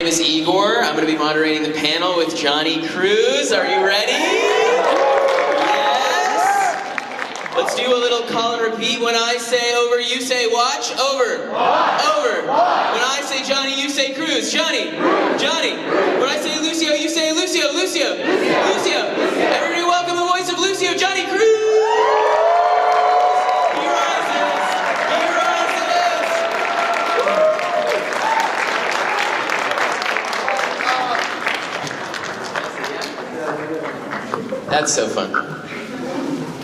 My name is Igor. I'm going to be moderating the panel with Jonny Cruz. Are you ready? Yes? Let's do a little call and repeat. When I say over, you say watch. Over. Watch. Over. Watch. When I say Jonny, you say Cruz. Jonny. Cruz. Jonny. When I say Lucio, you say Lucio. Lucio. Lucio. Lucio. Everybody welcome the voice of Lucio, Jonny Cruz. That's so fun.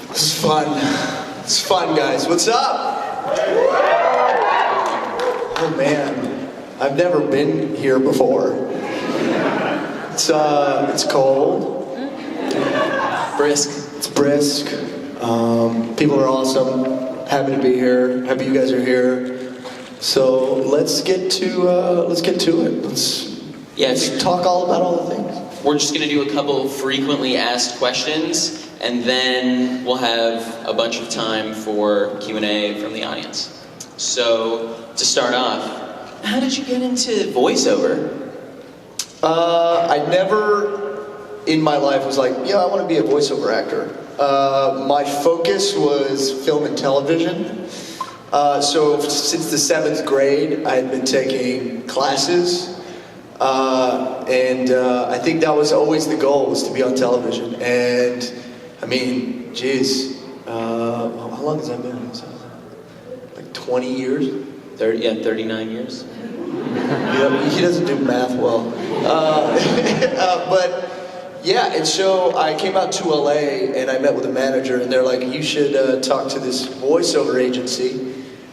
It's fun. It's fun, guys. What's up? Oh man, I've never been here before. It's cold. Brisk. It's brisk. People are awesome. Happy to be here. Happy you guys are here. So let's get to it. Let's talk all about all the things. We're just going to do a couple frequently asked questions, and then we'll have a bunch of time for Q&A from the audience. So, to start off, how did you get into voiceover? I never in my life was like, yeah, I want to be a voiceover actor. My focus was film and television. So since the 7th grade, I had been taking classes. I think that was always the goal, was to be on television. And I mean, geez, how long has that been? Like 20 years? 39 years. Yeah, he doesn't do math well. But yeah, and so I came out to LA and I met with a manager, and they're like, you should talk to this voiceover agency.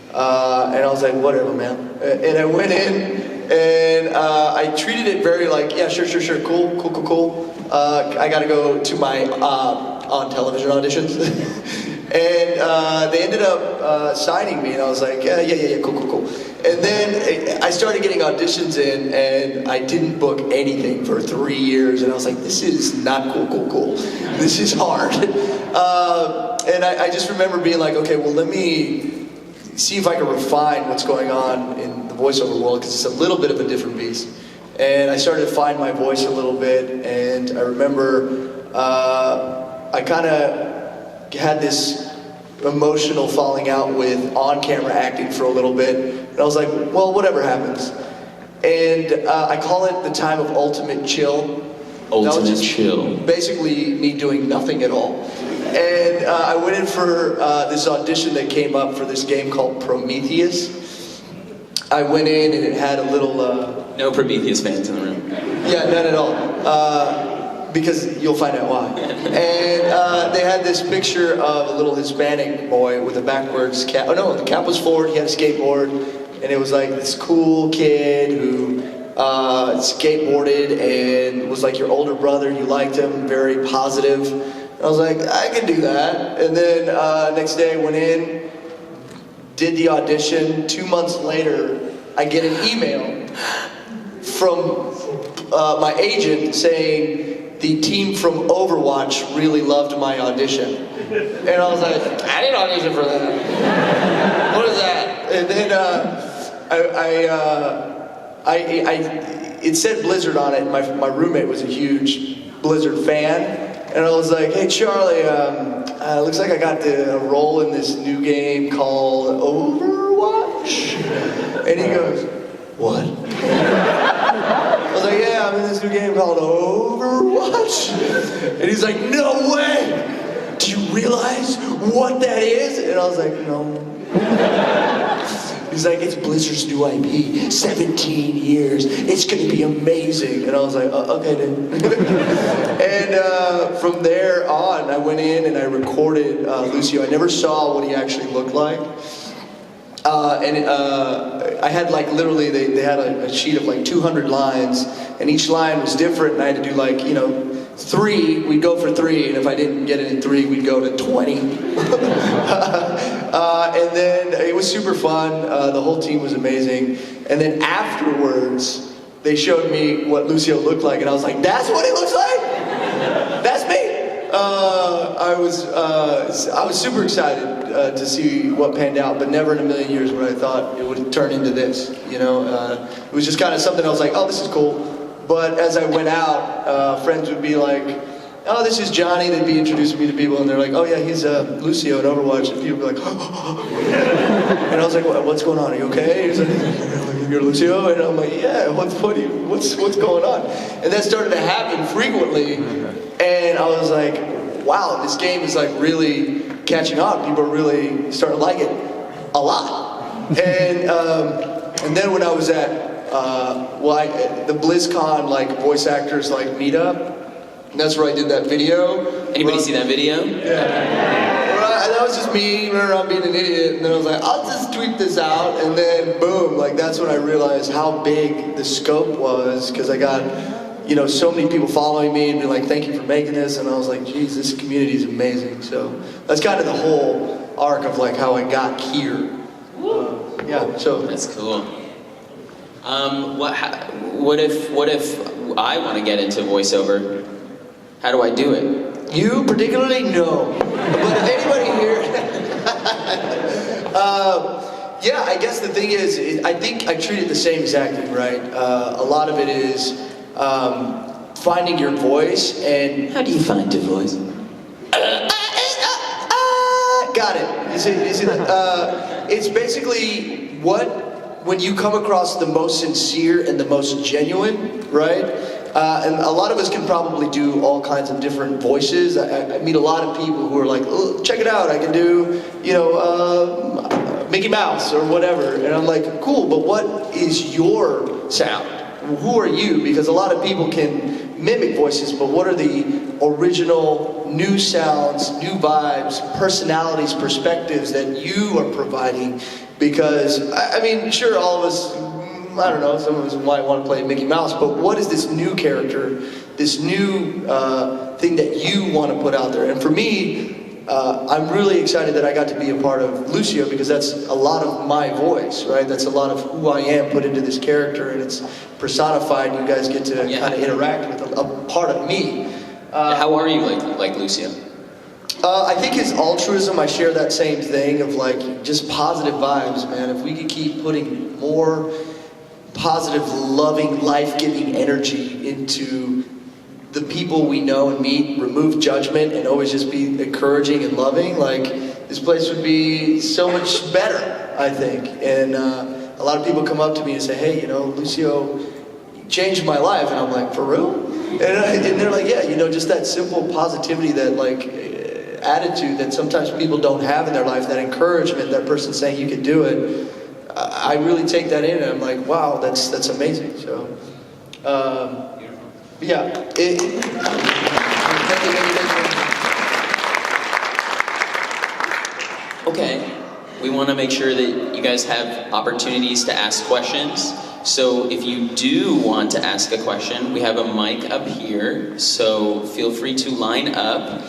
And I was like, whatever, man. And I went in. And I treated it very like, yeah, sure, cool. I gotta go to my on television auditions. And they ended up signing me, and I was like, yeah, cool. And then I started getting auditions in, and I didn't book anything for 3 years, and I was like, this is not cool. This is hard. And I just remember being like, okay, well, let me see if I can refine what's going on in the voiceover world, because it's a little bit of a different beast. And I started to find my voice a little bit, and I remember I kind of had this emotional falling out with on-camera acting for a little bit, and I was like, well, whatever happens. And I call it the time of ultimate chill. Ultimate chill. Basically me doing nothing at all. And I went in for this audition that came up for this game called Prometheus. I went in and it had a little... No Prometheus fans in the room. Yeah, none at all. Because you'll find out why. And they had this picture of a little Hispanic boy with a backwards cap. Oh no, the cap was forward, he had a skateboard. And it was like this cool kid who skateboarded and was like your older brother. You liked him, very positive. I was like, I can do that. And then next day I went in, did the audition. 2 months later, I get an email from my agent saying the team from Overwatch really loved my audition. And I was like, I didn't audition for that. What is that? And then it said Blizzard on it. My roommate was a huge Blizzard fan. And I was like, hey, Charlie, looks like I got a role in this new game called Overwatch. And he goes, what? I was like, yeah, I'm in this new game called Overwatch. And he's like, no way! Do you realize what that is? And I was like, no. He's like, it's Blizzard's new IP, 17 years, it's gonna be amazing. And I was like, okay then. And from there on, I went in and I recorded Lucio. I never saw what he actually looked like. I had like literally, they had a sheet of like 200 lines, and each line was different, and I had to do like, 3, we'd go for 3, and if I didn't get it in 3, we'd go to 20. And then it was super fun, the whole team was amazing, and then afterwards, they showed me what Lucio looked like, and I was like, that's what he looks like? That's me? I was super excited to see what panned out, but never in a million years would I thought it would turn into this. You know, it was just kind of something I was like, oh, this is cool. But as I went out, friends would be like, oh, this is Johnny. They'd be introducing me to people, and they're like, oh yeah, he's Lucio in Overwatch. And people would be like, and I was like, what's going on? Are you okay? He's like, you're Lucio? And I'm like, yeah, what's going on? And that started to happen frequently, and I was like, wow, this game is like really catching on. People are really starting to like it a lot. And then when I was at the BlizzCon like voice actors like meetup, and that's where I did that video. Anybody see that video? Yeah. That was just me running around being an idiot, and then I was like, I'll just tweet this out, and then boom, like that's when I realized how big the scope was, because I got, you know, so many people following me and be like, thank you for making this, and I was like, geez, this community is amazing. So that's kind of the whole arc of like how I got here. Yeah, so that's cool. What if I want to get into voiceover? How do I do it? You particularly? No. But if anybody here... yeah, I guess the thing is, I think I treat it the same exactly, right? A lot of it is finding your voice, and... How do you find your voice? Got it. It's basically when you come across the most sincere and the most genuine, right? And a lot of us can probably do all kinds of different voices. I meet a lot of people who are like, oh, check it out, I can do, you know, Mickey Mouse or whatever. And I'm like, cool, but what is your sound? Who are you? Because a lot of people can mimic voices, but what are the original new sounds, new vibes, personalities, perspectives that you are providing? Because, I mean, sure, all of us, I don't know, some of us might want to play Mickey Mouse, but what is this new character, this new thing that you want to put out there? And for me, I'm really excited that I got to be a part of Lucio, because that's a lot of my voice, right? That's a lot of who I am put into this character, and it's personified, and you guys get to kind of interact with a part of me. How are you like Lucio? I think his altruism, I share that same thing of like just positive vibes, man. If we could keep putting more positive, loving, life-giving energy into the people we know and meet, remove judgment, and always just be encouraging and loving, like this place would be so much better, I think. And a lot of people come up to me and say, hey, you know, Lucio changed my life, and I'm like, for real? And they're like, yeah, you know, just that simple positivity, that like attitude that sometimes people don't have in their life, that encouragement, that person saying you can do it. I really take that in, and I'm like, wow, that's amazing. So, yeah. Okay, we want to make sure that you guys have opportunities to ask questions. So if you do want to ask a question, we have a mic up here, so feel free to line up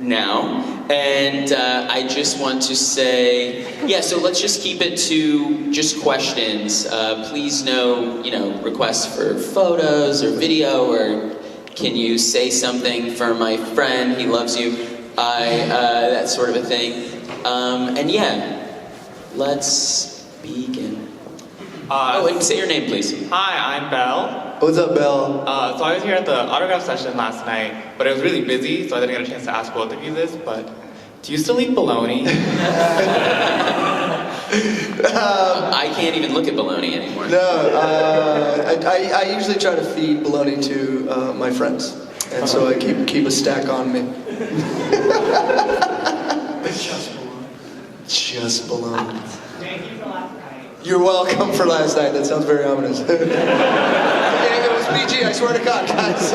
now. And I just want to say, yeah, so let's just keep it to just questions. Please no, you know, requests for photos or video, or can you say something for my friend, he loves you, that sort of a thing. And yeah, let's begin. And say your name, please. Hi, I'm Belle. What's up, Belle? So I was here at the autograph session last night, but it was really busy, so I didn't get a chance to ask both of you this, but do you still eat bologna? I can't even look at bologna anymore. No, I usually try to feed bologna to my friends, and so I keep a stack on me. Just bologna. Thank you for last night. You're welcome for last night. That sounds very ominous. It was PG, I swear to God, guys.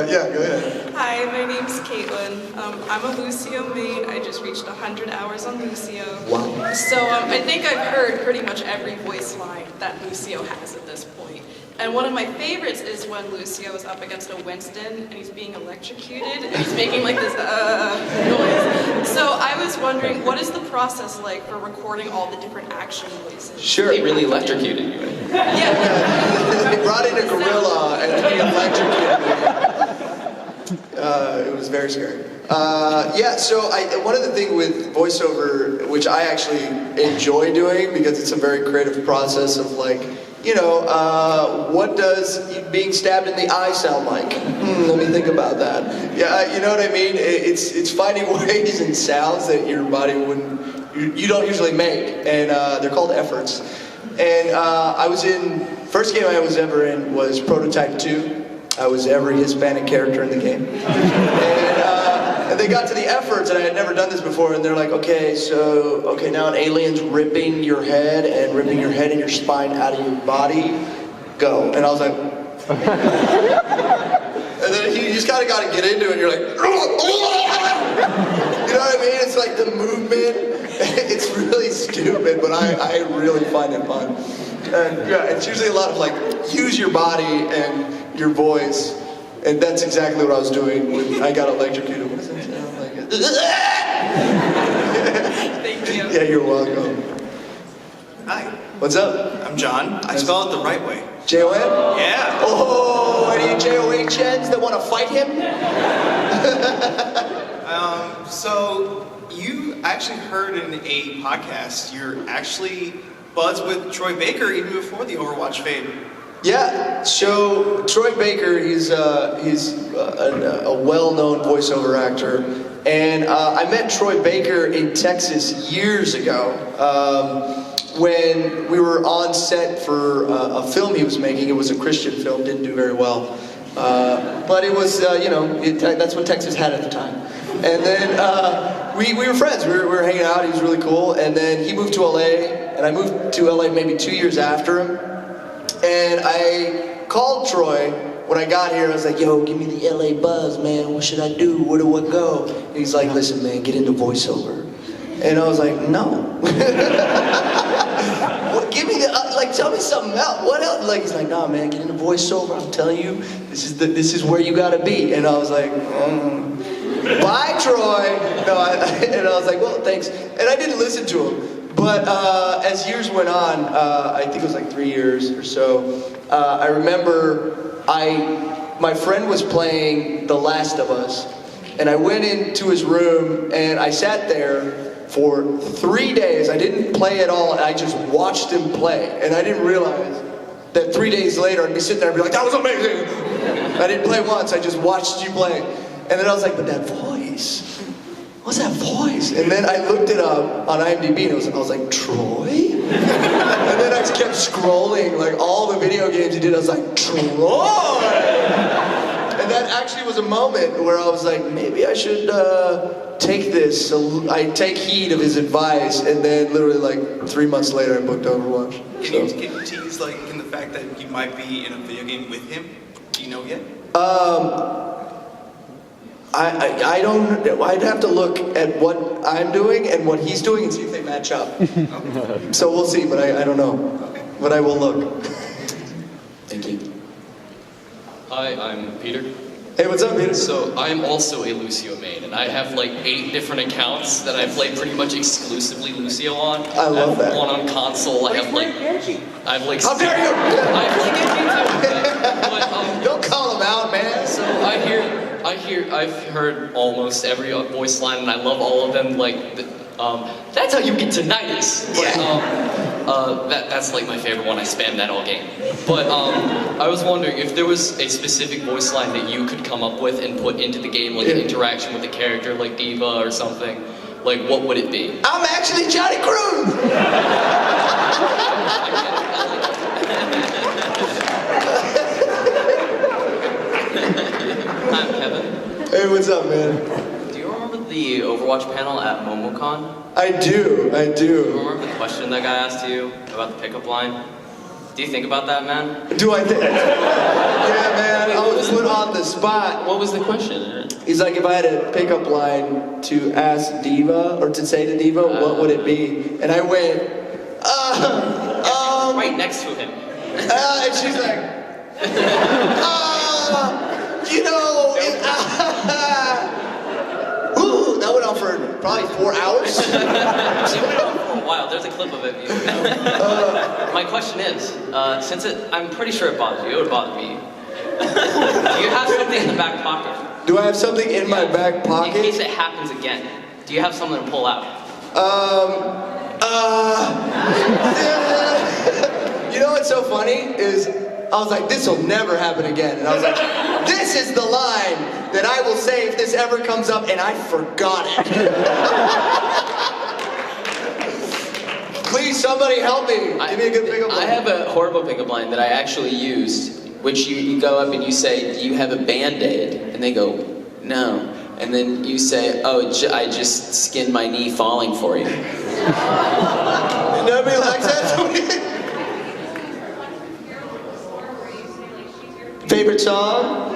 Yeah, go ahead. Hi, my name's Caitlin. I'm a Lucio main. I just reached 100 hours on Lucio. Wow. So I think I've heard pretty much every voice line that Lucio has at this point. And one of my favorites is when Lucio is up against a Winston and he's being electrocuted and he's making like this noise. So I was wondering, what is the process like for recording all the different action voices? Sure. They really electrocuted you. Yeah. They brought in a gorilla and he electrocuted me. It was very scary. Yeah, so one of the things with voiceover, which I actually enjoy doing because it's a very creative process of like, what does being stabbed in the eye sound like? Let me think about that. Yeah, you know what I mean? It's finding ways and sounds that your body you don't usually make, and they're called efforts. And first game I was ever in was Prototype 2. I was every Hispanic character in the game. And they got to the efforts, and I had never done this before, and they're like, okay, now an alien's ripping your head and your spine out of your body. Go. And I was like, and then you just kind of got to get into it, and you're like, you know what I mean? It's like the movement. It's really stupid, but I really find it fun. And yeah, it's usually a lot of like, use your body and your voice, and that's exactly what I was doing when I got electrocuted. What does that sound like? Thank you. Yeah, you're welcome. Hi, What's up? I'm John. I spell it the right way. J-O-N? Yeah. Oh, any J-O-H-Ns that want to fight him? So you actually heard in a podcast, you're actually buds with Troy Baker even before the Overwatch fame. Yeah, so Troy Baker, he's a well-known voiceover actor, and I met Troy Baker in Texas years ago when we were on set for a film he was making. It was a Christian film, didn't do very well, but it was, that's what Texas had at the time. And then we were friends, we were hanging out, he was really cool, and then he moved to LA, and I moved to LA maybe 2 years after him. And I called Troy when I got here. I was like, yo, give me the LA buzz, man. What should I do? Where do I go? And he's like, listen, man, get into voiceover. And I was like, no. Well, give me tell me something else. What else? Like, he's like, nah, man, get into voiceover. I'm telling you, this is where you gotta be. And I was like, bye, Troy. And I was like, well, thanks. And I didn't listen to him. But as years went on, I think it was like 3 years or so, I remember my friend was playing The Last of Us, and I went into his room and I sat there for 3 days. I didn't play at all, and I just watched him play. And I didn't realize that 3 days later I'd be sitting there and be like, that was amazing! I didn't play once, I just watched you play. And then I was like, but that voice. What's that voice? And then I looked it up on IMDb, and I was like, Troy? And then I just kept scrolling, like all the video games he did, I was like, Troy! And that actually was a moment where I was like, maybe I should take this. So I take heed of his advice, and then literally like 3 months later I booked Overwatch. Can you tease like in the fact that you might be in a video game with him? Do you know yet? I don't, I'd have to look at what I'm doing and what he's doing and see if they match up. Okay. So we'll see, but I don't know. Okay. But I will look. Thank you. Hi, I'm Peter. Hey, what's up, Peter? So I'm also a Lucio main, and I have like 8 different accounts that I play pretty much exclusively Lucio on. I love that. One on console. I have like How dare you! I play Genji too. But, don't call him out, man. So I've heard almost every voice line, and I love all of them. Like, that's how you get tinnitus. But, that's like my favorite one. I spam that all game. But I was wondering if there was a specific voice line that you could come up with and put into the game, like an interaction with the character, like Diva or something. Like, what would it be? I'm actually Jonny Cruz. I'm Kevin. Hey, what's up, man? Do you remember the Overwatch panel at MomoCon? I do. Do you remember the question that guy asked you about the pickup line? Do you think about that, man? Do I think? Yeah, man, I was put on the spot. What was the question? He's like, if I had a pickup line to ask Diva, or to say to Diva, what would it be? And I went, right next to him. And she's like, ooh, that went on for probably 4 hours. She went on for a while. There's a clip of it. My question is, since I'm pretty sure it bothers you, it would bother me. Do you have something in the back pocket Do I have something in my back In pocket? case it happens again, do you have something to pull out? You know what's so funny is I was like, this will never happen again. And I was like, this is the line that I will say if this ever comes up, and I forgot it. Please, somebody help me. Give me a good pickup line. I have a horrible pickup line that I actually used, which you go up and you say, do you have a Band-Aid? And they go, no. And then you say, oh, I just skinned my knee falling for you. Nobody likes that? Favorite song?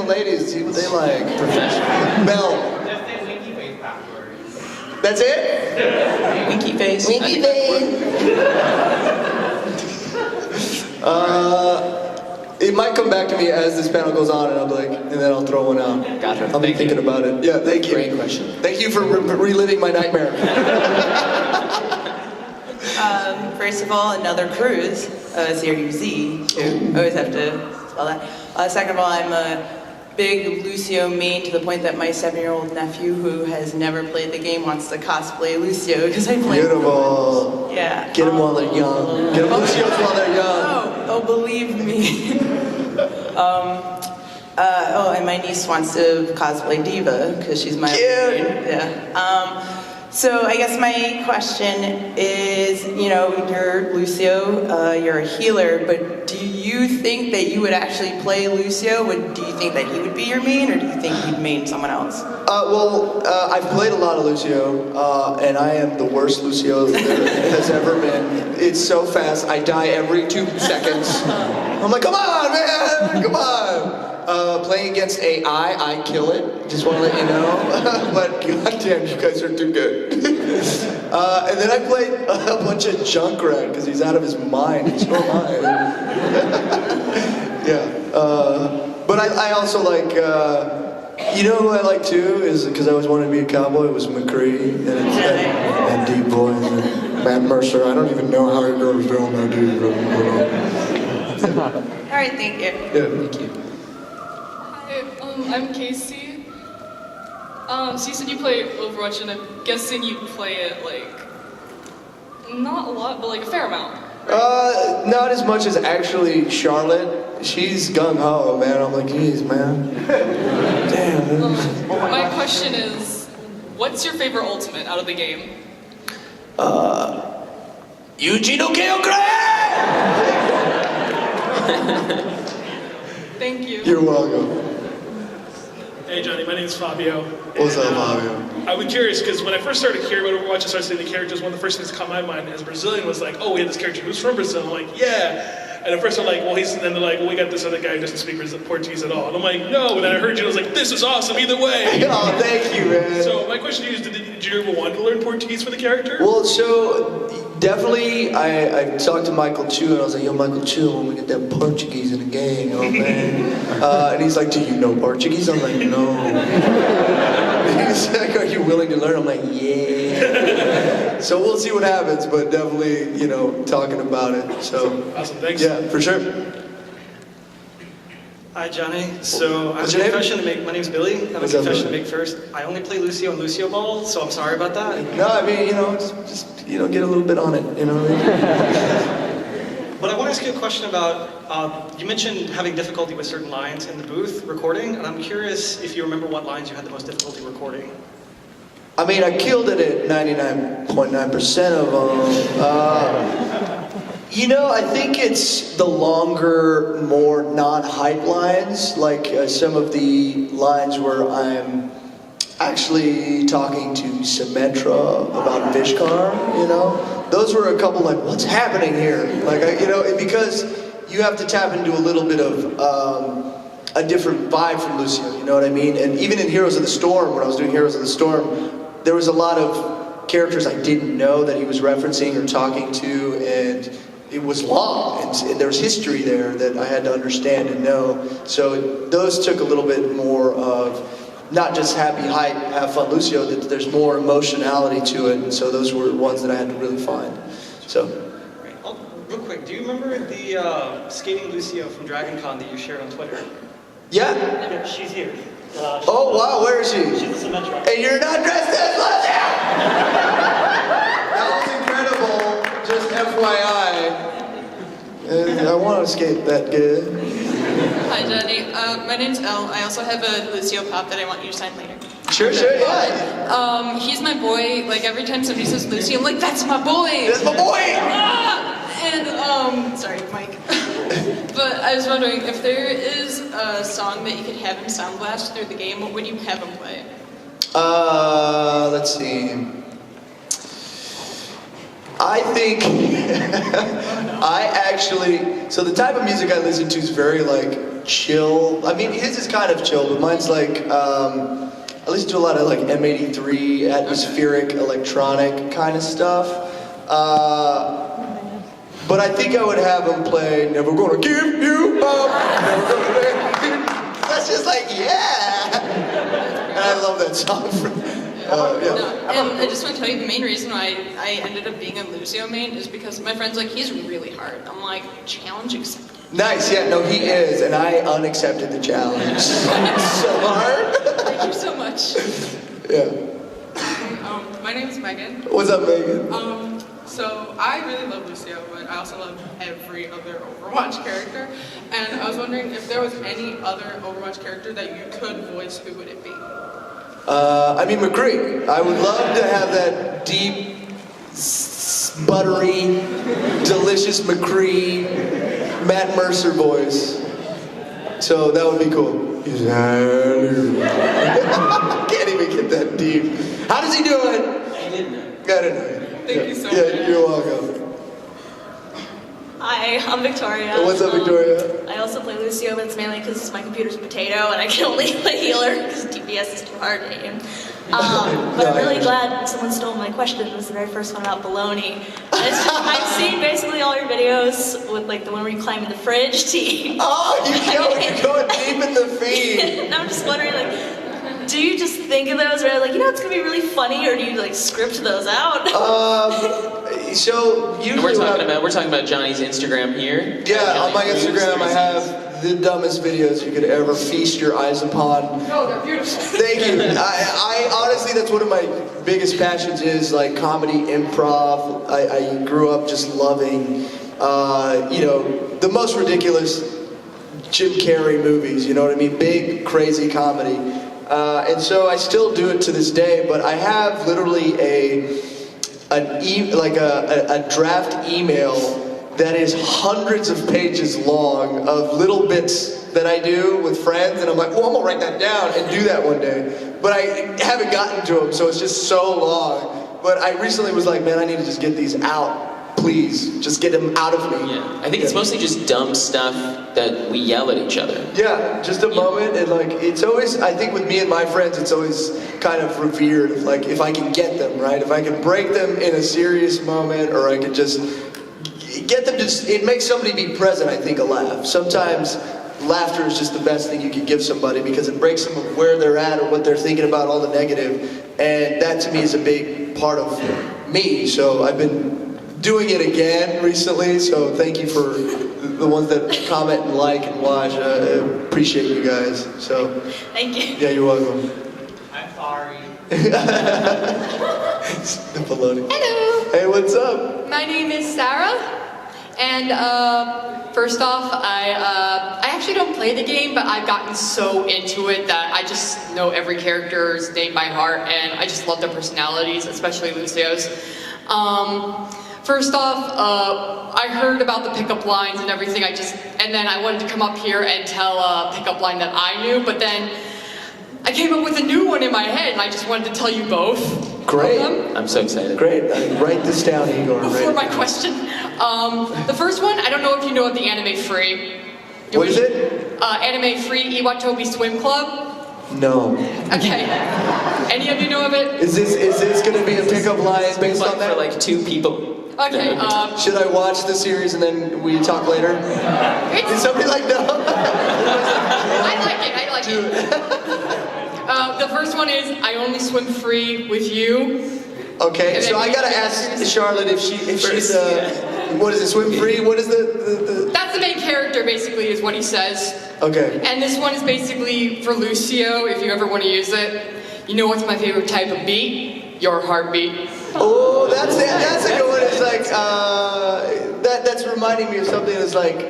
Ladies, see what they like. Professional. Mel. Just say winky face backwards. That's it? Winky face. Winky face. It might come back to me as this panel goes on, and I'll be like, and then I'll throw one out. Gotcha. I'll be thinking about it. Yeah, thank you. Great question. Thank you for reliving my nightmare. First of all, another Cruz, C-R-U-Z. Always have to spell that. Second of all, I'm a big Lucio main to the point that my 7-year-old nephew, who has never played the game, wants to cosplay Lucio because I play. Beautiful. Yeah. Get them while they're young. Get them Lucios while they're young. Oh, believe me. And my niece wants to cosplay Diva because she's my Cute. main. Yeah. So I guess my question is, you're Lucio, you're a healer, but do you think that you would actually play Lucio? Do you think that he would be your main, or do you think he'd main someone else? I've played a lot of Lucio, and I am the worst Lucio there has ever been. It's so fast, I die every 2 seconds. I'm like, come on, man, come on. Playing against AI, I kill it. Just want to let you know. But goddamn, you guys are too good. And then I played a bunch of Junkrat because he's out of his mind. And so am I. Yeah. But I also like. Who I like too is because I always wanted to be a cowboy. It was McCree and Deep Boy and Matt Mercer. I don't even know how it goes down there, dude. All right, thank you. Yeah, thank you. I'm Casey. So you said you play Overwatch, and I'm guessing you play it, not a lot, but a fair amount. Right? Not as much as actually Charlotte. She's gung-ho, man. I'm like, geez, man. Damn, man. My question is, what's your favorite ultimate out of the game? Eugene Okeokra! Thank you. You're welcome. Hey Johnny, my name is Fabio. What's up, Fabio? I was curious because when I first started hearing about Overwatch and started seeing the characters, one of the first things that caught my mind as a Brazilian was like, oh, we had this character who's from Brazil. I'm like, yeah. And at first I'm like, well, and then they're like, well, we got this other guy who doesn't speak Portuguese at all. And I'm like, no. And then I heard you, and I was like, this is awesome either way. Oh, thank you, man. So my question to you is, did you ever want to learn Portuguese for the character? Well, so definitely, I talked to Michael Chu, and I was like, yo, Michael Chu, when we get that Portuguese in the game, oh man. And he's like, do you know Portuguese? I'm like, no. He's like, are you willing to learn? I'm like, yeah. So we'll see what happens, but definitely, talking about it. So awesome, thanks. Yeah, for sure. Hi, Johnny. So I have What's a your name? confession to make. My name's Billy. I have What's a up, confession to Billy? make first. I only play Lucio and Lucio Ball, so I'm sorry about that. No, I mean, just get a little bit on it, you know what I mean? But I want to ask you a question about, you mentioned having difficulty with certain lines in the booth recording, and I'm curious if you remember what lines you had the most difficulty recording. I mean, I killed it at 99.9% of them. I think it's the longer, more non-hype lines, like some of the lines where I'm actually talking to Symmetra about Vishkar, Those were a couple what's happening here? Because you have to tap into a little bit of a different vibe from Lucio, you know what I mean? And even in Heroes of the Storm, when I was doing Heroes of the Storm, there was a lot of characters I didn't know that he was referencing or talking to, and it was long, and there was history there that I had to understand and know. So those took a little bit more of not just happy, hype, have fun Lucio, that there's more emotionality to it, and so those were ones that I had to really find. So. Right. Oh, real quick, do you remember the skating Lucio from Dragon Con that you shared on Twitter? Yeah. Yeah, she's here. Oh wow, where is she? She's a Symmetra. And you're not dressed as Lucio! That was incredible. Just FYI. I want to skate that good. Hi, Johnny. My name's Elle. I also have a Lucio pop that I want you to sign later. Sure, yeah. He's my boy. Like, every time somebody says Lucio, I'm like, that's my boy! That's my boy! And, sorry, Mike. But I was wondering, if there is a song that you could have him sound blast through the game, what would you have him play? Let's see. I think so the type of music I listen to is very like chill. I mean, his is kind of chill, but mine's like, I listen to a lot of like M83, atmospheric, electronic kind of stuff. But I think I would have him play Never Gonna Give You Up, Never Gonna Let You. That's just like, yeah! And I love that song. And I just want to tell you, the main reason why I ended up being a Lucio main is because my friend's like, he's really hard. I'm like, challenge accepted. Nice, yeah, no, he is, and I unaccepted the challenge. So hard. Thank you so much. Yeah. My name's Megan. What's up, Megan? So I really love Lucio, but I also love every other Overwatch character. And I was wondering if there was any other Overwatch character that you could voice, who would it be? I mean, McCree. I would love to have that deep, buttery, delicious McCree, Matt Mercer voice. So that would be cool. Can't even get that deep. How does he do it? I didn't know. I don't know. Thank you so much. Yeah, you're welcome. Hi, I'm Victoria. What's up, Victoria? I also play Lucio, but it's mainly because my computer's a potato and I can only play healer because DPS is too hard to aim. But I'm really glad someone stole my question. It was the very first one about baloney. I've seen basically all your videos with like the one where you climb in the fridge to eat. Oh, you're going deep in the feed. And I'm just wondering, like, do you just think of those where like, it's gonna be really funny, or do you like script those out? So usually we're talking about Johnny's Instagram here. Yeah, on my Instagram I have the dumbest videos you could ever feast your eyes upon. No, they're beautiful. Thank you. I honestly, that's one of my biggest passions is like comedy, improv. I grew up just loving, the most ridiculous Jim Carrey movies. You know what I mean? Big, crazy comedy. And so I still do it to this day. But I have literally a draft email that is hundreds of pages long of little bits that I do with friends, and I'm like, well, I'm gonna write that down and do that one day. But I haven't gotten to them, so it's just so long. But I recently was like, man, I need to just get these out. Please, just get them out of me. Yeah, I think it's mostly just dumb stuff that we yell at each other. Yeah, just a moment, and like, it's always, I think with me and my friends, it's always kind of revered, like, if I can get them, right? If I can break them in a serious moment, or I could just get them to, it makes somebody be present, I think, a laugh. Sometimes laughter is just the best thing you can give somebody because it breaks them of where they're at or what they're thinking about, all the negative, and that to me is a big part of me. So I've been doing it again recently, so thank you for the ones that comment and like and watch. I appreciate you guys. So Thank you. Yeah, you're welcome. I'm sorry. The baloney. Hello. Hey, what's up? My name is Sarah, and first off, I actually don't play the game, but I've gotten so into it that I just know every character's name by heart, and I just love their personalities, especially Lucio's. First off, I heard about the pickup lines and everything. And then I wanted to come up here and tell a pickup line that I knew, but then I came up with a new one in my head, and I just wanted to tell you both. Great. I'm so excited. Great. Write this down, Igor. Before my question. The first one, I don't know if you know of the Anime Free. What is it? Anime Free Iwatobi Swim Club. No. Okay. Any of you know of it? Is this going to be a pickup line based on that? For like 2 people. Okay. Should I watch the series and then we talk later? Is somebody like no? I like it. The first one is I only swim free with you. Okay, so I gotta ask Charlotte if she's what is it, swim free? What is the... That's the main character, basically, is what he says. Okay. And this one is basically for Lucio, if you ever want to use it. You know what's my favorite type of beat? Your heartbeat. Oh, that's a good one. It's like, that's reminding me of something that's like,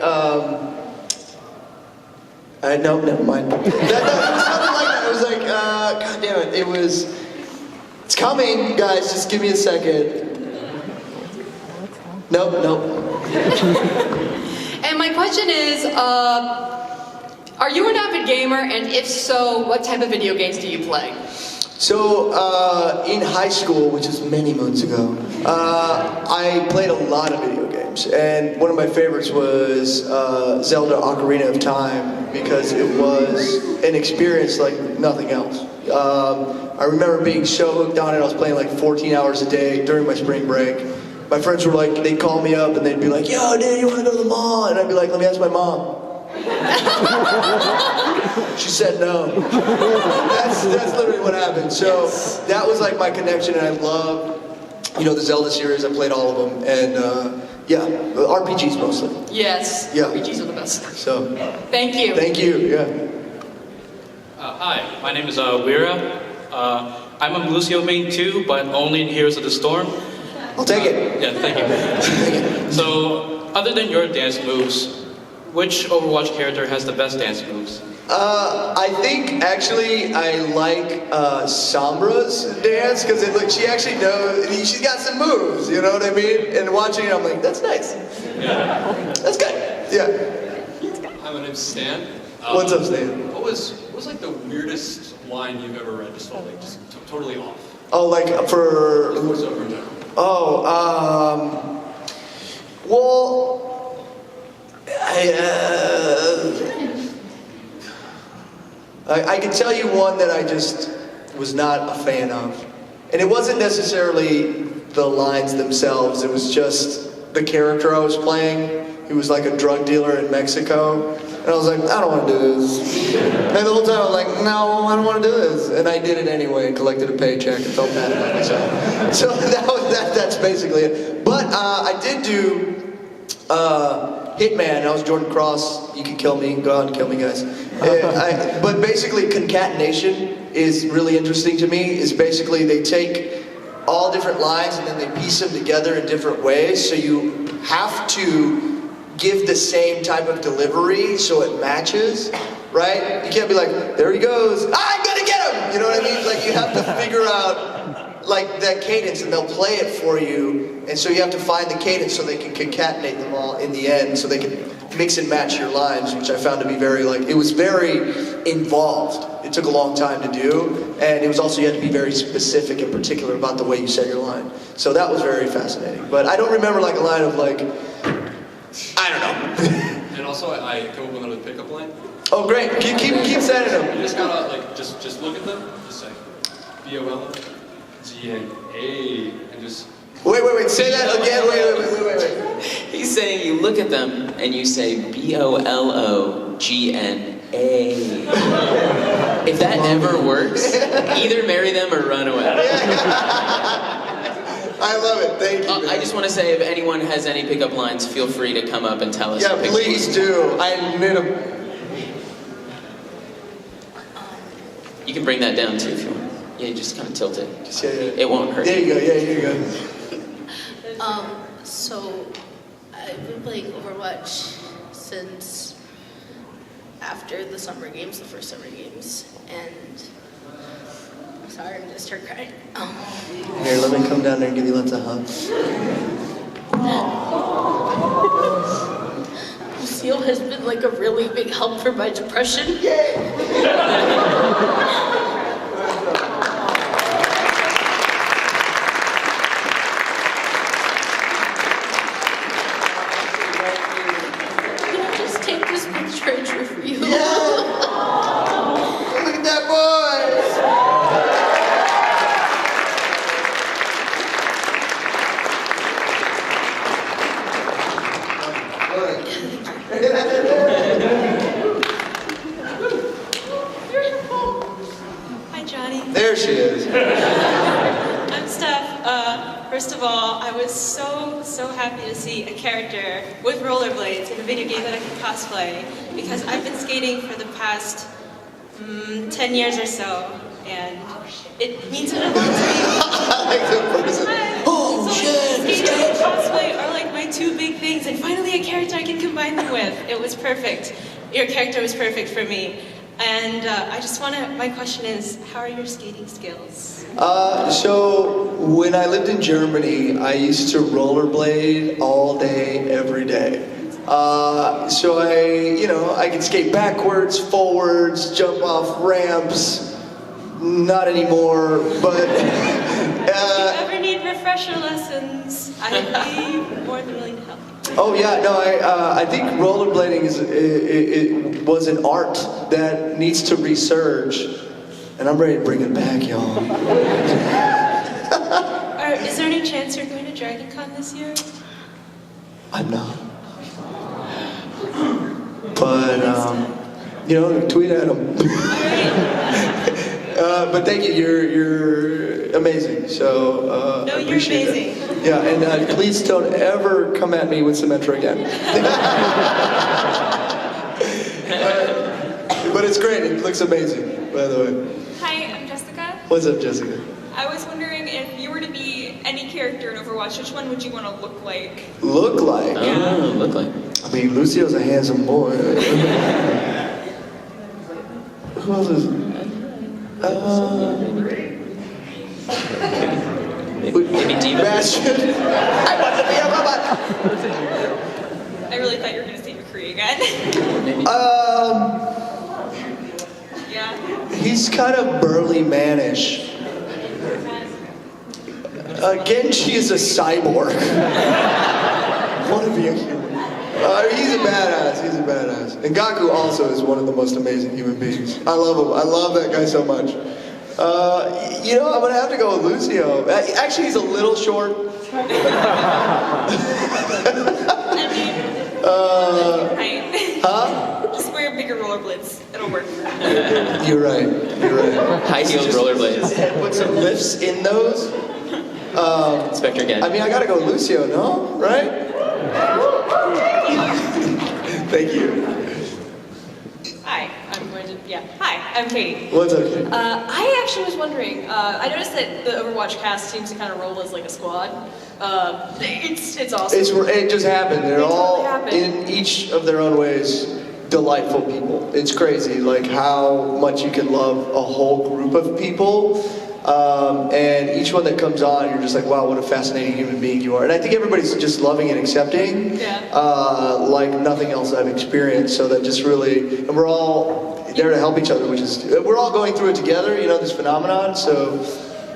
no, never mind. That was something like that. It was like, God damn it, it's coming, guys, just give me a second. Nope. And my question is, are you an avid gamer? And if so, what type of video games do you play? So, in high school, which is many moons ago, I played a lot of video games. And one of my favorites was Zelda Ocarina of Time, because it was an experience like nothing else. I remember being so hooked on it, I was playing like 14 hours a day during my spring break. My friends were like, they'd call me up and they'd be like, yo, dude, you want to go to the mall? And I'd be like, let me ask my mom. She said no. That's literally what happened. So that was like my connection, and I love, the Zelda series. I played all of them, and RPGs mostly. Yes. Yeah. RPGs are the best. So. Thank you. Thank you. Yeah. Hi, my name is Weira. I'm a Lucio main too, but only in Heroes of the Storm. I'll take it. Yeah, thank you. So, other than your dance moves, which Overwatch character has the best dance moves? I think actually I like Sombra's dance, because she actually knows, she's got some moves, you know what I mean? And watching it, I'm like, that's nice. Yeah. That's good. Yeah. Hi, my name's Stan. What's up, Stan? What was like the weirdest line you've ever read? Just totally off. Oh, like for... Voiceover in general. Oh, well, I can tell you one that I just was not a fan of. And it wasn't necessarily the lines themselves, it was just the character I was playing. He was like a drug dealer in Mexico. And I was like, I don't want to do this. And the whole time I was like, no, I don't want to do this. And I did it anyway and collected a paycheck and felt bad about myself. So that's basically it. But I did do Hitman. I was Jordan Cross. You can kill me. Go out and kill me, guys. But basically, concatenation is really interesting to me. Is basically they take all different lines and then they piece them together in different ways. So you have to give the same type of delivery so it matches, right? You can't be like, there he goes, I'm gonna get him! You know what I mean? Like, you have to figure out, like, that cadence, and they'll play it for you, and so you have to find the cadence so they can concatenate them all in the end, so they can mix and match your lines, which I found to be very, it was very involved. It took a long time to do, and it was also, you had to be very specific and particular about the way you said your line. So that was very fascinating. But I don't remember, like, a line of, like, I don't know. And also, I come up with another pickup line. Oh, great! Keep sending them. You just gotta just look at them. Just say BOLGNA and just. Wait! Say that again. Wait. He's saying you look at them and you say BOLOGNA. If that ever works, either marry them or run away. I love it. Thank you. I just want to say, if anyone has any pickup lines, feel free to come up and tell us. Yeah, please do. I need them. You can bring that down too if you want. Yeah, you just kind of tilt it. Just, It won't hurt. There you go. Yeah, here you go. So I've been playing Overwatch since after the summer games, the first summer games, and sorry, I'm gonna start crying. Here, let me come down there and give you lots of hugs. Lucio has been like a really big help for my depression. Can I just take this picture for you? Look at that boy! Hi, Johnny. There she is. I'm Steph. first of all, I was so happy to see a character with rollerblades in a video game that I can cosplay, because I've been skating for the past 10 years or so, and it means a lot to me. So skating and cosplay are like my two big things, and finally a character I can combine them with. It was perfect. Your character was perfect for me. And my question is, how are your skating skills? So when I lived in Germany, I used to rollerblade all day, every day. So I could skate backwards, forwards, jump off ramps. Not anymore, but... if you ever need refresher lessons, I'd be more than willing to help you. Oh yeah, no, I think rollerblading it was an art that needs to resurge, and I'm ready to bring it back, y'all. Is there any chance you're going to Dragon Con this year? I'm not. But, tweet at him. But thank you, you're amazing, so No, you're appreciate amazing. it. Yeah, and please don't ever come at me with Symmetra again. But it's great, it looks amazing, by the way. Hi, I'm Jessica. What's up, Jessica? I was wondering if you were to be any character in Overwatch, which one would you want to look like? Look like? Oh, look like. I mean, Lucio's a handsome boy. Who else is... Maybe Diva. Bastion. I want to be a robot. I really thought you were going to say McCree again. Yeah. He's kind of burly manish. Genji is a cyborg. Want to be a human. He's a badass. He's a badass. And Gaku also is one of the most amazing human beings. I love him. I love that guy so much. I'm gonna have to go with Lucio. Actually, he's a little short. Just wear bigger rollerblades. It'll work. You're right. You're right. High heeled rollerblades. Put some lifts in those. Inspector again. I mean, I gotta go Lucio, no? Right? Thank you. Hi, I'm Katie. What's up, Katie? I actually was wondering, I noticed that the Overwatch cast seems to kind of roll as like a squad. It's awesome. It just happened. They're all happened. in each of their own ways delightful people. It's crazy, like how much you can love a whole group of people. And each one that comes on, you're just like, wow, what a fascinating human being you are. And I think everybody's just loving and accepting, like nothing else I've experienced. So that just really, and we're all there to help each other, which is, we're all going through it together, this phenomenon. So,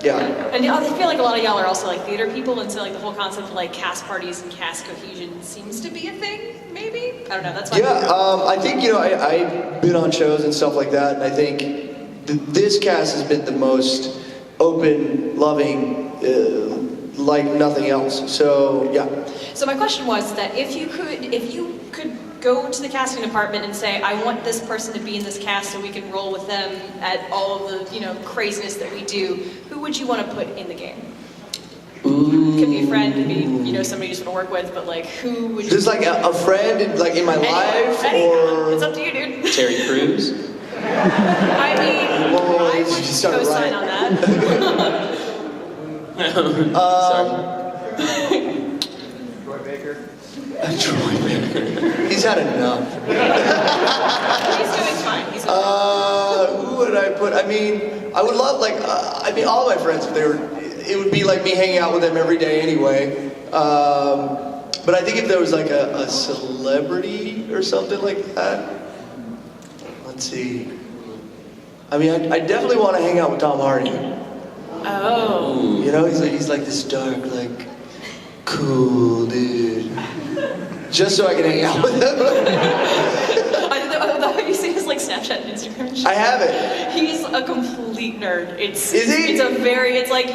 yeah. And I feel like a lot of y'all are also like theater people, and so like the whole concept of like cast parties and cast cohesion seems to be a thing, maybe? I don't know, that's why. I think, I've been on shows and stuff like that, and I think this cast has been the most open, loving, like nothing else. So, yeah. So my question was that if you could go to the casting department and say, I want this person to be in this cast so we can roll with them at all of the, craziness that we do, who would you want to put in the game? Could be a friend, could be, somebody you just want to work with, but like, who would you... Just like a friend, like in my life, or... It's up to you, dude. Terry Crews? I mean, I would co-sign on that. Troy Baker. Troy Baker. He's had enough. He's doing fine. Who would I put? I mean, I would love, all my friends, if they were, it would be like me hanging out with them every day anyway. But I think if there was like a celebrity or something like that, let's see. I mean, I definitely want to hang out with Tom Hardy. Oh. He's like this dark, like, cool dude. Just so I can hang out with him. Have you seen his like Snapchat and Instagram shit? I haven't. He's a complete nerd. Is he? It's like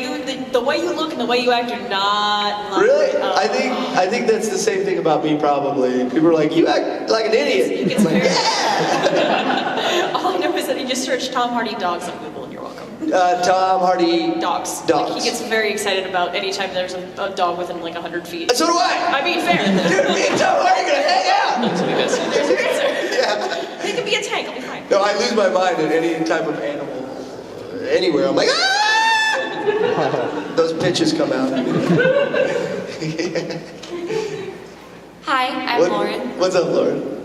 the way you look and the way you act are not. Really? I think that's the same thing about me probably. People are like, you act like an idiot. He gets very. All I know is that he just searched Tom Hardy dogs on Google, and you're welcome. Tom Hardy. Dogs. Dogs. Like, he gets very excited about any time there's a dog within like 100 feet. So do I. I mean, fair. Dude, me and Tom Hardy are gonna hang out. There's your answer. Yeah. He can be a tank. I'll be fine. No, I lose my mind at any type of animal. Anywhere, I'm like, ah! Those pitches come out. Hi, I'm Lauren. What's up, Lauren?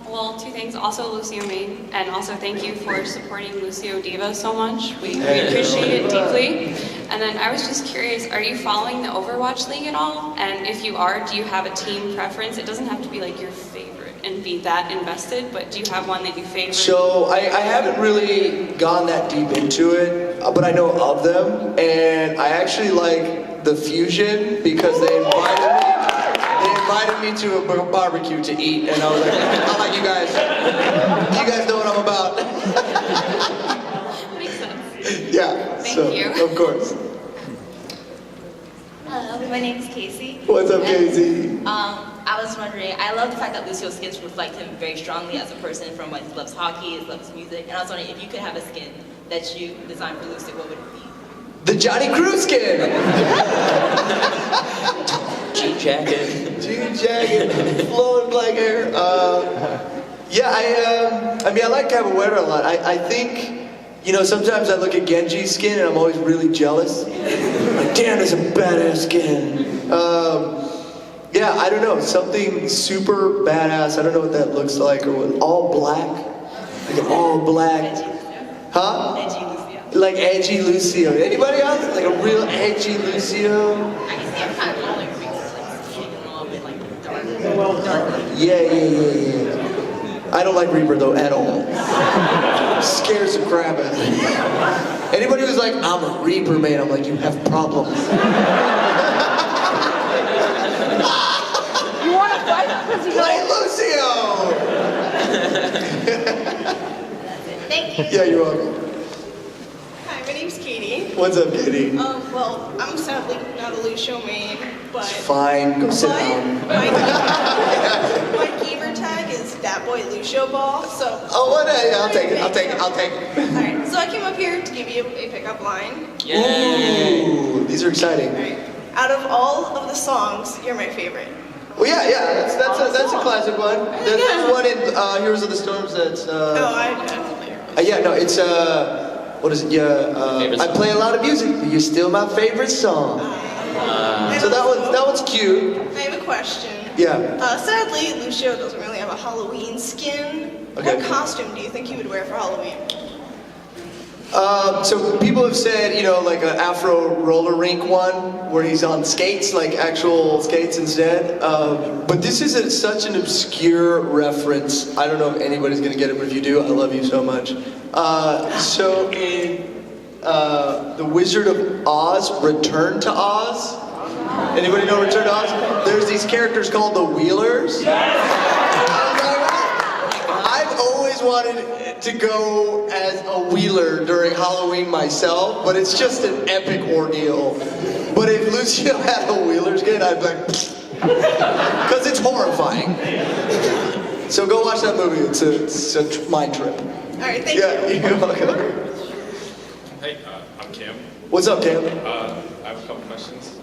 Well, two things. Also, Lucio Main, and also thank you for supporting Lucio Diva so much. We appreciate it deeply. And then I was just curious, are you following the Overwatch League at all? And if you are, do you have a team preference? It doesn't have to be like your favorite and be that invested, but do you have one that you favor? So I haven't really gone that deep into it, but I know of them, and I actually like the Fusion because they invited me to a barbecue to eat, and I was like, I like you guys. You guys know what I'm about. Makes sense. Yeah. Thank you. Of course. Hello, my name is Casey. What's up, Casey? I was wondering, I love the fact that Lucio's skins reflect him very strongly as a person from when he loves hockey, he loves music, and I was wondering if you could have a skin that you designed for Lucio, what would it be? The Jonny Cruz skin! Jean jacket. Jean jacket, flowing black hair. Yeah, I mean, I like Capoeira a lot. I think, you know, sometimes I look at Genji's skin and I'm always really jealous. Like, damn, that's a badass skin. Yeah, I don't know, something super badass. I don't know what that looks like, or what, all black. Like all black. Huh? Edgy Lucio. Like edgy Lucio. Anybody else? Like a real edgy Lucio? I can see him kind of rolling because like skating a little bit like dark. Yeah. I don't like Reaper though at all. Scares the crap out of me. Anybody who's like, I'm a Reaper man, I'm like, you have problems. You want to fight? Play Lucio! Thank you. Yeah, you're welcome. Hi, my name's Katie. What's up, Katie? Well, I'm sadly not a Lucio main, but Fine, go sit down. my gamer tag is that boy Lucio ball. So. Oh, what? Yeah, I'll take it. All right. So I came up here to give you a pickup line. Ooh, these are exciting. All right. Out of all of the songs, you're my favorite. Well, yeah, that's a classic one. There's one in Heroes of the Storms that's. No, I definitely. Yeah, no, it's what is it? Yeah, I play a lot of music. But you're still my favorite song. So that one's cute. I have a question. Yeah. Sadly, Lucio doesn't really have a Halloween skin. Okay. What costume do you think he would wear for Halloween? So people have said, you know, like an Afro roller rink one where he's on skates, like actual skates instead. But this is such an obscure reference. I don't know if anybody's gonna get it, but if you do, I love you so much. So in The Wizard of Oz, Return to Oz. Anybody know Return to Oz? There's these characters called the Wheelers. I've always wanted to go as a Wheeler during Halloween myself, but it's just an epic ordeal. But if Lucio had a Wheeler skin, I'd be like, because it's horrifying. So go watch that movie. It's a mind trip. All right, thank Yeah, you. you're welcome. Hey, I'm Cam. What's up, Cam? I have a couple questions.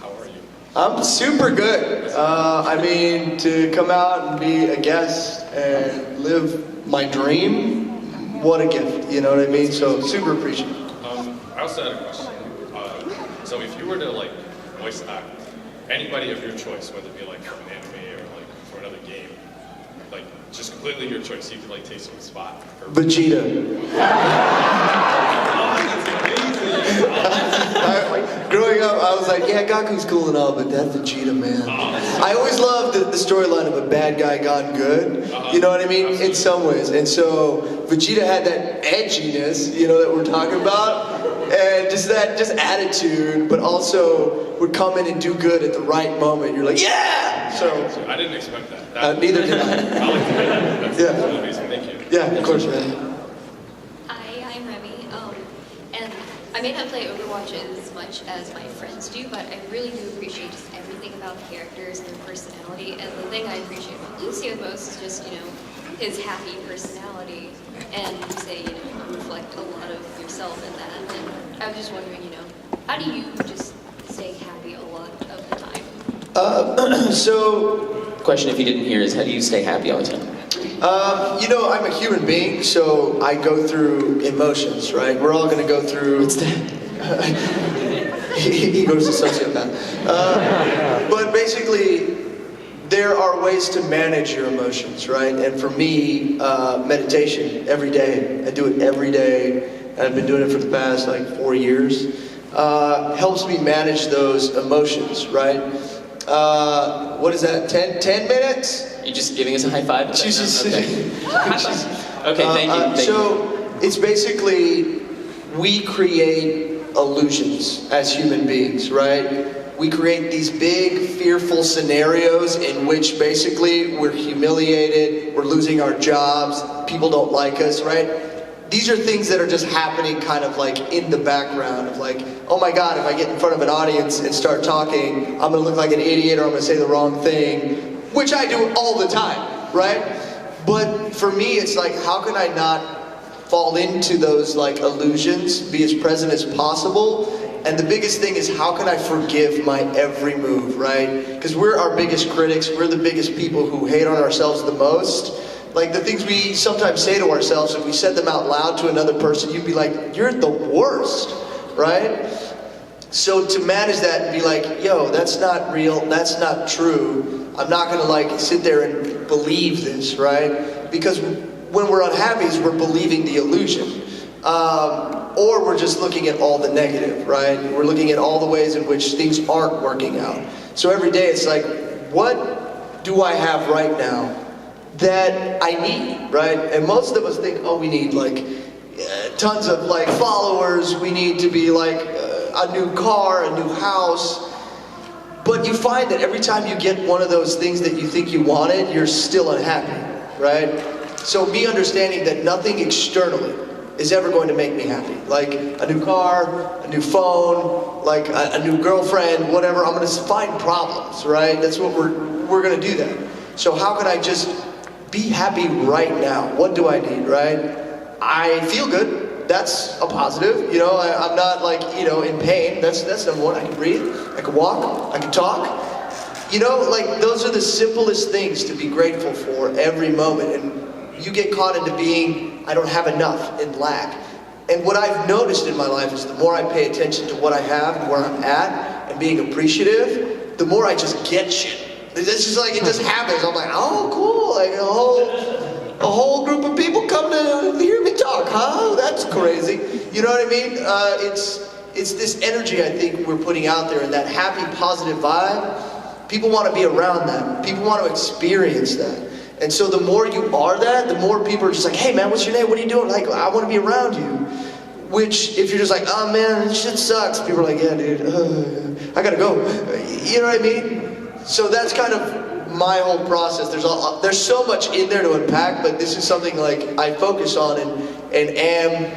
How are you? I'm super good. I mean, to come out and be a guest and live my dream, what a gift, you know what I mean? So super appreciative. I also had a question. So if you were to like voice act anybody of your choice, whether it be like from an anime or like for another game, like just completely your choice, you could like take someone's spot. Vegeta. Growing up, I was like, yeah, Gaku's cool and all, but that's Vegeta, man. I always loved the storyline of a bad guy gone good. You know what I mean? In some ways. And so Vegeta had that edginess, you know, that we're talking about, and just attitude, but also would come in and do good at the right moment. You're like, yeah! So I didn't expect that. neither did I. I like to hear that. That's Yeah. amazing. Thank you. Yeah, of course, man. Hi, I'm Remy, and I may not play Overwatch as much as my friends do, but I really do appreciate just everything about the characters and their personality, and the thing I appreciate about Lucio most is just, you know, his happy personality, and you say, you reflect a lot of yourself in that. And I was just wondering, how do you just stay happy a lot of the time? Question, if you didn't hear, is how do you stay happy all the time? I'm a human being, so I go through emotions, right? We're all going to go through... What's that? He goes to sociopath. But basically, there are ways to manage your emotions, right? And for me, meditation every day. I do it every day. I've been doing it for the past 4 years. Helps me manage those emotions, right? What is that? 10 minutes? You're just giving us a high five? Okay, thank you. So it's basically, we create illusions as human beings, right? We create these big, fearful scenarios in which basically we're humiliated, we're losing our jobs, people don't like us, right? These are things that are just happening kind of in the background of oh my God, if I get in front of an audience and start talking, I'm gonna look like an idiot or I'm gonna say the wrong thing, which I do all the time, right? But for me, it's how can I not fall into those illusions, be as present as possible? And the biggest thing is, how can I forgive my every move, right? Because we're our biggest critics, we're the biggest people who hate on ourselves the most. The things we sometimes say to ourselves, if we said them out loud to another person, you'd be like, you're the worst, right? So to manage that and be yo, that's not real, that's not true, I'm not gonna sit there and believe this, right? Because when we're unhappy, we're believing the illusion. Or we're just looking at all the negative, right? We're looking at all the ways in which things aren't working out. So every day it's what do I have right now that I need, right? And most of us think, oh, we need tons of followers, we need to be a new car, a new house. But you find that every time you get one of those things that you think you wanted, you're still unhappy, right? So me understanding that nothing externally is ever going to make me happy. A new car, a new phone, a new girlfriend, whatever, I'm gonna find problems, right? That's what we're gonna do that. So how can I just be happy right now? What do I need, right? I feel good. That's a positive, I'm not in pain. That's number one. I can breathe, I can walk, I can talk. Those are the simplest things to be grateful for every moment. And you get caught into being, I don't have enough, in lack. And what I've noticed in my life is the more I pay attention to what I have and where I'm at and being appreciative, the more I just get shit. It's just it just happens. I'm oh, cool, a whole group of people come to hear me talk, huh? That's crazy. You know what I mean? It's this energy I think we're putting out there, and that happy, positive vibe. People want to be around that. People want to experience that. And so the more you are that, the more people are just hey man, what's your name? What are you doing? I want to be around you. Which, if you're just oh man, this shit sucks, people are yeah dude, I gotta go. You know what I mean? So that's kind of my whole process. There's so much in there to unpack, but this is something I focus on and am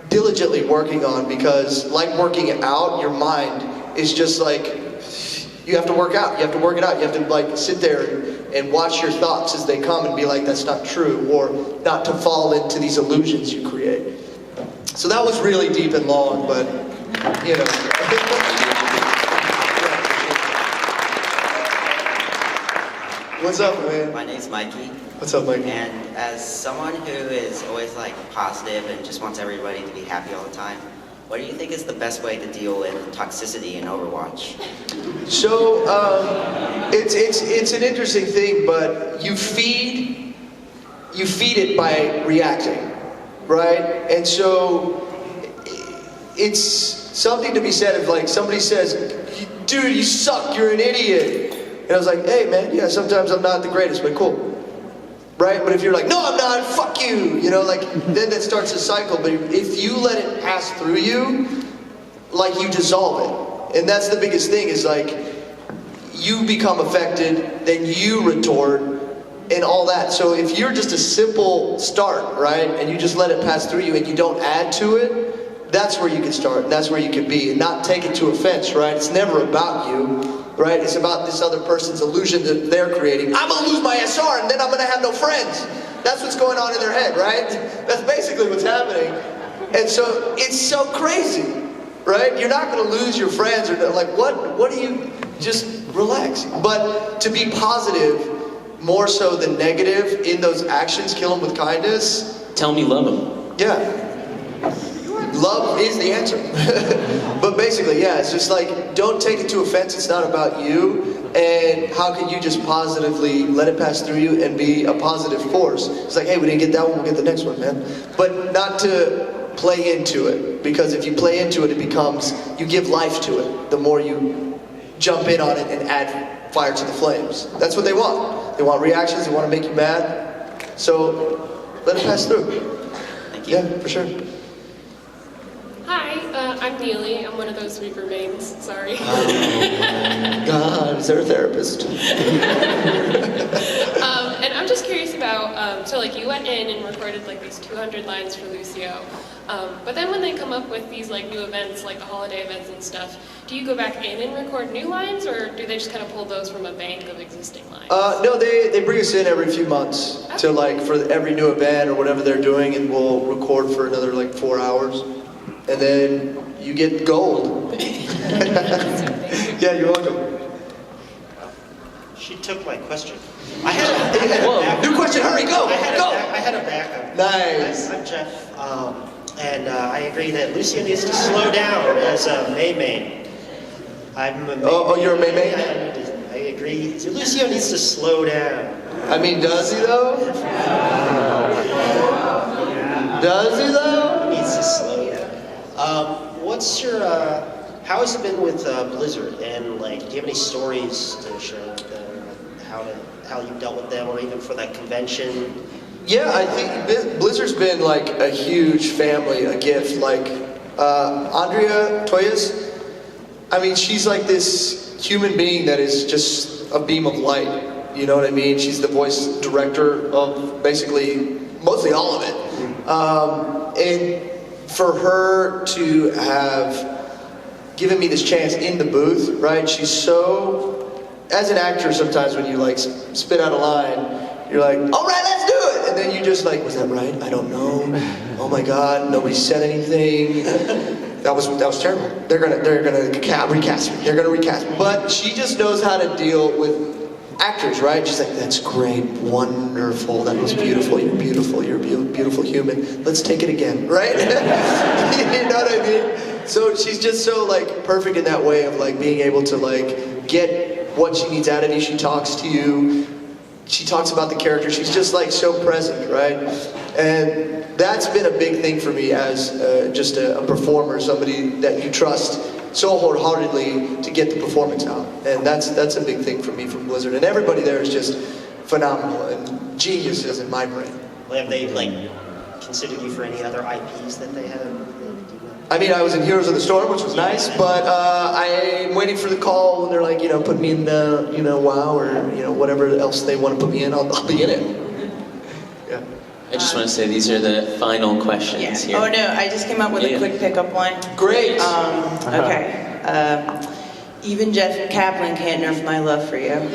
diligently working on, because working it out, your mind is just you have to work out, you have to work it out, you have to sit there and watch your thoughts as they come and be that's not true, or not to fall into these illusions you create. So that was really deep and long, but What's up, man? My name's Mikey. What's up, Mikey? And as someone who is always positive and just wants everybody to be happy all the time, what do you think is the best way to deal with toxicity in Overwatch? So, it's an interesting thing, but you feed it by reacting, right? And so, it's something to be said if somebody says, dude, you suck, you're an idiot. And I was hey man, yeah, sometimes I'm not the greatest, but cool. Right? But if you're no, I'm not, fuck you, then that starts a cycle. But if you let it pass through you, you dissolve it. And that's the biggest thing is you become affected, then you retort, and all that. So if you're just a simple start, right, and you just let it pass through you and you don't add to it, that's where you can start, and that's where you can be, and not take it to offense, right? It's never about you, right? It's about this other person's illusion that they're creating. I'm gonna lose my SR and then I'm gonna have no friends. That's what's going on in their head, right? That's basically what's happening. And so it's so crazy, right? You're not going to lose your friends, or like, what do you, just relax. But to be positive, more so than negative, in those actions, kill them with kindness. Tell me love them. Yeah. Love is the answer. But basically, yeah, it's just like, don't take it to offense. It's not about you. And how can you just positively let it pass through you and be a positive force? It's like, hey, we didn't get that one, we'll get the next one, man. But not to play into it. Because if you play into it, it becomes, you give life to it. The more you jump in on it and add fire to the flames. That's what they want. They want reactions, they want to make you mad. So, let it pass through. Thank you. Yeah, for sure. Hi, I'm Neely. I'm one of those Reaper mains. Sorry. God, is there a therapist? And I'm just curious about, so like you went in and recorded like these 200 lines for Lucio, but then when they come up with these like new events, like the holiday events and stuff, do you go back in and record new lines, or do they just kind of pull those from a bank of existing lines? No, they bring us in every few months to like, for every new event or whatever they're doing, and we'll record for another like 4 hours. And then you get gold. Yeah, you're welcome. She took my question. I had new question, hurry, go, I had a backup. Nice. I'm Jeff, and I agree that Lucio needs to slow down as a main. I'm a main. Oh, you're a main? I agree. Lucio needs to slow down. I mean, does he though? Does he though? He needs to slow down. What's your, how has it been with Blizzard? And like, do you have any stories to share with them? How you dealt with them, or even for that convention? Yeah, I think Blizzard's been like a huge family, a gift. Like, Andrea Toyas, I mean, she's like this human being that is just a beam of light. You know what I mean? She's the voice director of basically, mostly all of it. And for her to have given me this chance in the booth, right? She's so, as an actor sometimes when you like spit out a line, you're like, all right, let's do it! And then you just like, was that right? I don't know. Oh my God, nobody said anything. That was terrible. They're gonna recast me. They're gonna recast me. But she just knows how to deal with actors, right? She's like, that's great, wonderful, that was beautiful, you're a beautiful human. Let's take it again, right? You know what I mean? So she's just so like perfect in that way of like being able to like get what she needs out of you. She talks to you, she talks about the character, she's just like so present, right? And that's been a big thing for me as just a performer, somebody that you trust so wholeheartedly to get the performance out. And that's a big thing for me from Blizzard. And everybody there is just phenomenal and geniuses in my brain. Have they like considered you for any other IPs that they have? I mean, I was in Heroes of the Storm, which was nice, but I'm waiting for the call when they're like, put me in, WoW or, whatever else they want to put me in, I'll be in it. Yeah. I just want to say these are the final questions here. Oh no, I just came up with a quick pickup line. Great. Okay. Even Jeff Kaplan can't nerf my love for you. That's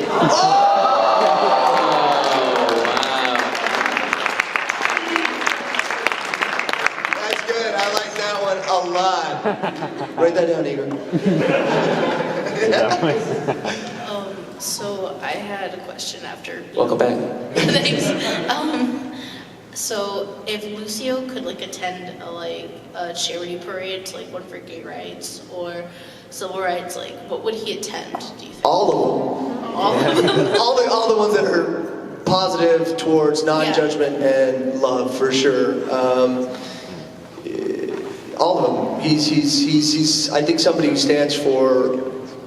good. I like that one a lot. Write that down, Igor. So I had a question after. Welcome back. Thanks. So if Lucio could like attend a charity parade, like one for gay rights or civil rights, like what would he attend? Do you think? All of them. All of them. all the ones that are positive towards non-judgment and love, for sure. All of them. He's I think somebody who stands for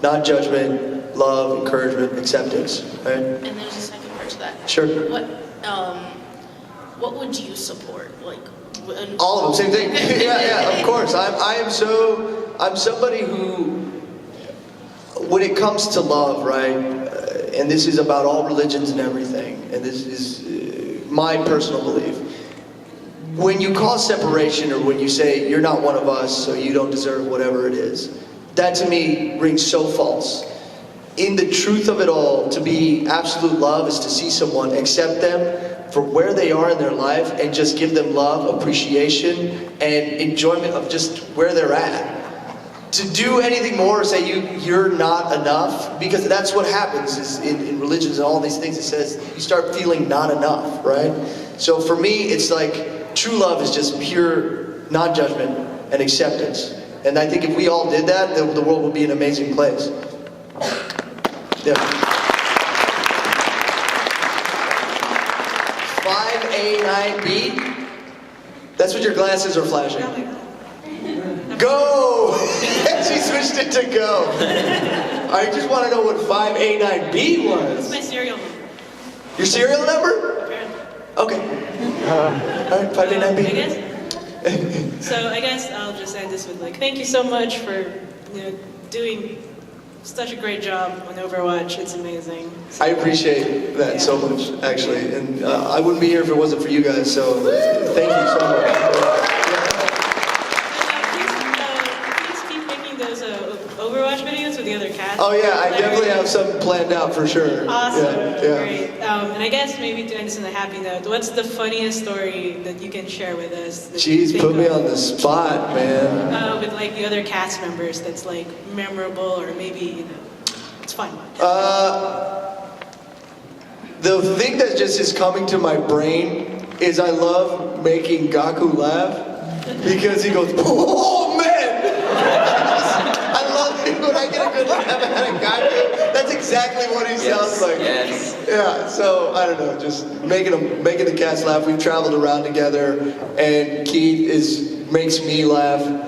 non-judgment, love, encouragement, acceptance. Right? And there's a second part to that. Sure. What would you support? Like all of them, same thing. yeah, of course. I'm somebody who, when it comes to love, right, and this is about all religions and everything, and this is my personal belief. When you cause separation, or when you say you're not one of us, so you don't deserve whatever it is, that to me rings so false. In the truth of it all, to be absolute love is to see someone, accept them, for where they are in their life and just give them love, appreciation, and enjoyment of just where they're at. To do anything more or say you're not enough, because that's what happens is in religions and all these things, it says you start feeling not enough, right? So for me, it's like true love is just pure non-judgment and acceptance. And I think if we all did that, the world would be an amazing place. Yeah. 5A9B? That's what your glasses are flashing. Go! She switched it to go. I just want to know what 5A9B was. It's my serial number. Your serial number? Okay. All right, 5A9B. I guess. So I guess I'll just end this with thank you so much for doing such a great job on Overwatch. It's amazing. I appreciate that so much, actually, and I wouldn't be here if it wasn't for you guys. So thank you so much. Please keep making those Overwatch videos with the other cast. Oh yeah, I definitely have something planned out for sure. Awesome, Yeah. great. And I guess maybe to end this on a happy note, what's the funniest story that you can share with us? Jeez, put me on the spot, man. With the other cast members that's memorable, or maybe it's fine. The thing that just is coming to my brain is I love making Gaku laugh because he goes, "Oh man!" I love it when I get a good laugh out of Gaku. That's exactly what he sounds like. Yes. Yeah. So I don't know, just making the cast laugh. We've traveled around together, and Keith makes me laugh.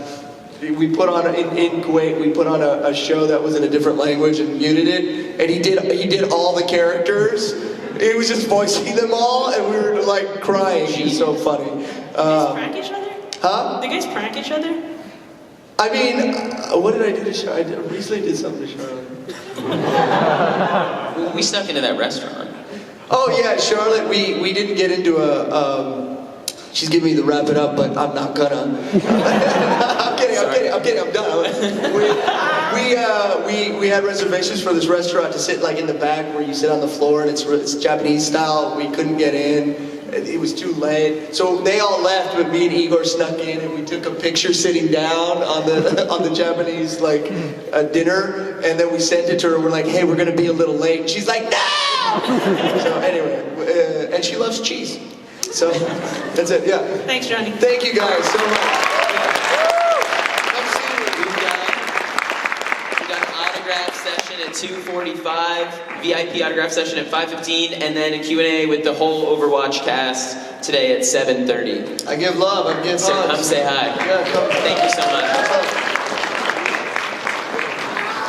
We put on in Kuwait. We put on a show that was in a different language and muted it, and he did all the characters. He was just voicing them all, and we were crying. It was so funny. Do you guys prank each other? Huh? Do you guys prank each other? I mean, what did I do to Charlotte? I recently did something to Charlotte. We snuck into that restaurant. Oh yeah, Charlotte. We didn't get into she's giving me the wrap it up, but I'm not gonna. I'm kidding. I'm done. We had reservations for this restaurant to sit in the back where you sit on the floor, and it's Japanese style. We couldn't get in. It was too late, so they all left, but me and Igor snuck in, and we took a picture sitting down on the Japanese dinner, and then we sent it to her. We're like, "Hey, we're gonna be a little late." And she's like, "No!" So anyway, and she loves cheese. So that's it. Yeah. Thanks, Johnny. Thank you guys so much. We got an autograph session at 2:45, VIP autograph session at 5:15, and then a Q&A with the whole Overwatch cast today at 7:30. I give love. I give So hugs. come say hi. Yeah, come. Thank you so much.